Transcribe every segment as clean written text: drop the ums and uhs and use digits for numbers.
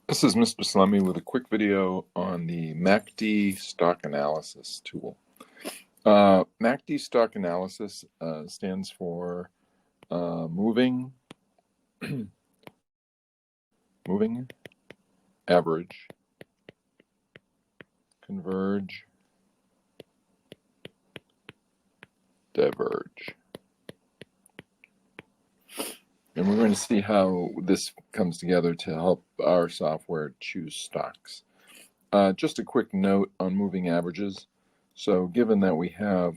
This is Mr. Slummy with a quick video on the MACD stock analysis tool. MACD stock analysis stands for moving average, converge, diverge. And we're going to see how this comes together to help our software choose stocks. Just a quick note on moving averages. So given that we have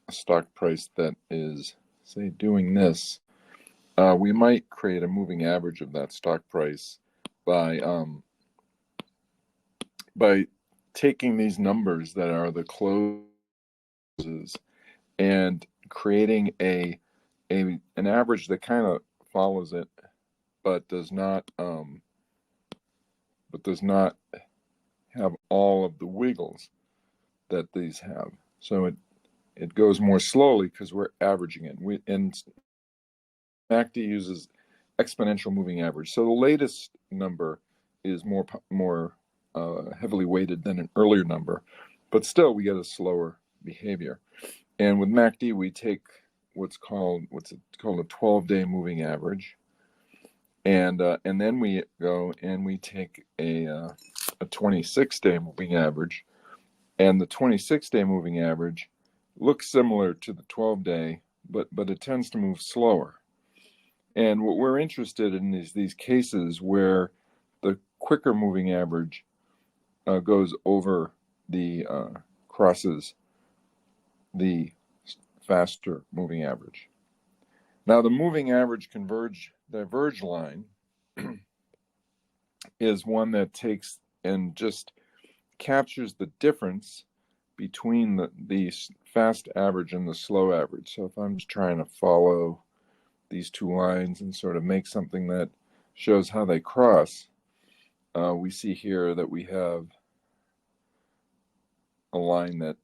a stock price that is, say, doing this, we might create a moving average of that stock price by taking these numbers that are the closes and creating an average that kind of follows it, but does not have all of the wiggles that these have. So it goes more slowly because we're averaging it. And MACD uses exponential moving average. So the latest number is more heavily weighted than an earlier number, but still we get a slower behavior. And with MACD, we take what's called a 12-day moving average, and then we go and we take a 26-day moving average, and the 26-day moving average looks similar to the 12-day, but it tends to move slower. And what we're interested in is these cases where the quicker moving average goes over the crosses the faster moving average. Now the moving average converge-diverge line is one that takes and just captures the difference between the fast average and the slow average. So if I'm just trying to follow these two lines and sort of make something that shows how they cross, we see here that we have a line that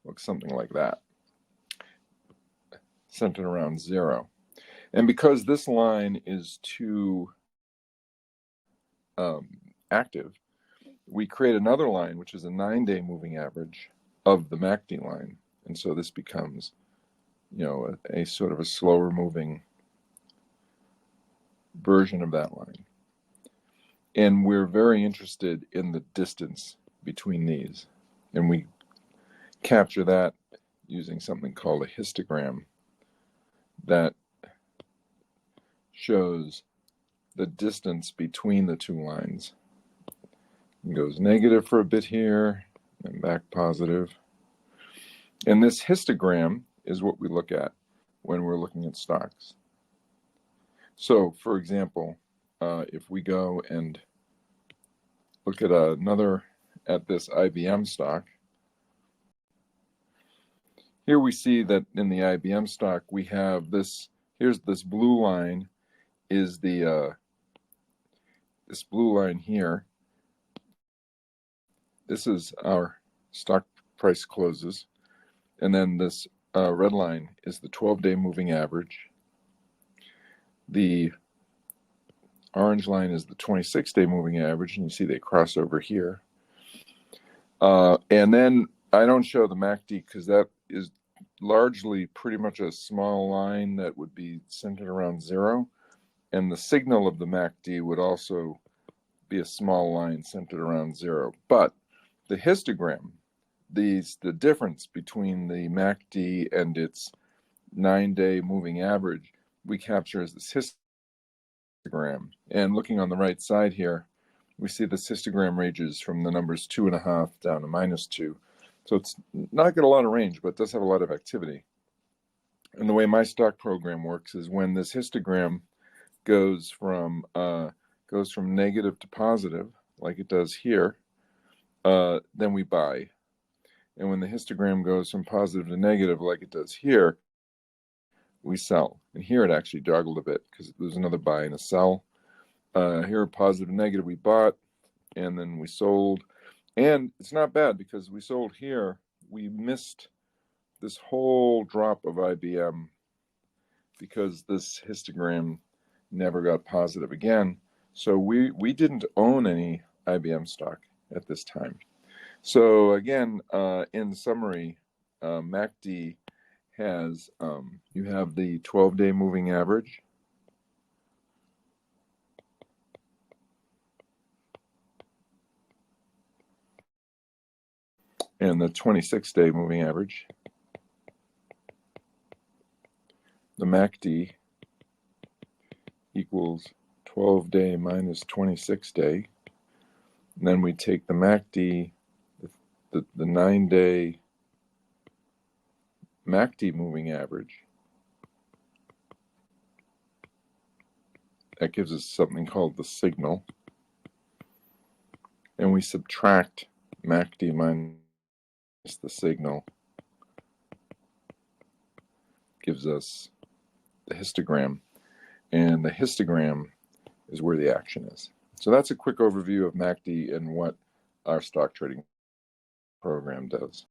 looks something like that, centered around 0. And because this line is too active, we create another line, which is a 9-day moving average of the MACD line. And so this becomes, a sort of a slower moving version of that line. And we're very interested in the distance between these. And we capture that using something called a histogram that shows the distance between the two lines. It goes negative for a bit here and back positive. And this histogram is what we look at when we're looking at stocks. So, for example, if we go and look at this IBM stock, here we see that in the IBM stock we have this. Here's this blue line is the this blue line here. This is our stock price closes, and then this red line is the 12-day moving average. The orange line is the 26-day moving average, and you see they cross over here. And then I don't show the MACD because that is largely pretty much a small line that would be centered around 0. And the signal of the MACD would also be a small line centered around 0. But the histogram, the difference between the MACD and its 9-day moving average, we capture as this histogram. And looking on the right side here, we see this histogram ranges from the numbers 2.5 down to -2. So it's not got a lot of range, but it does have a lot of activity. And the way my stock program works is when this histogram goes from negative to positive, like it does here, then we buy. And when the histogram goes from positive to negative, like it does here, we sell. And here it actually joggled a bit because there's another buy and a sell. Here, positive and negative, we bought, and then we sold. And it's not bad because we sold here. We missed this whole drop of IBM because this histogram never got positive again. So we didn't own any IBM stock at this time. So again, in summary, MACD has, you have the 12-day moving average, and the 26-day moving average. The MACD equals 12-day minus 26-day. And then we take the MACD, the 9-day MACD moving average. That gives us something called the signal. And we subtract MACD minus the signal. Gives us the histogram. And the histogram is where the action is. So that's a quick overview of MACD and what our stock trading program does.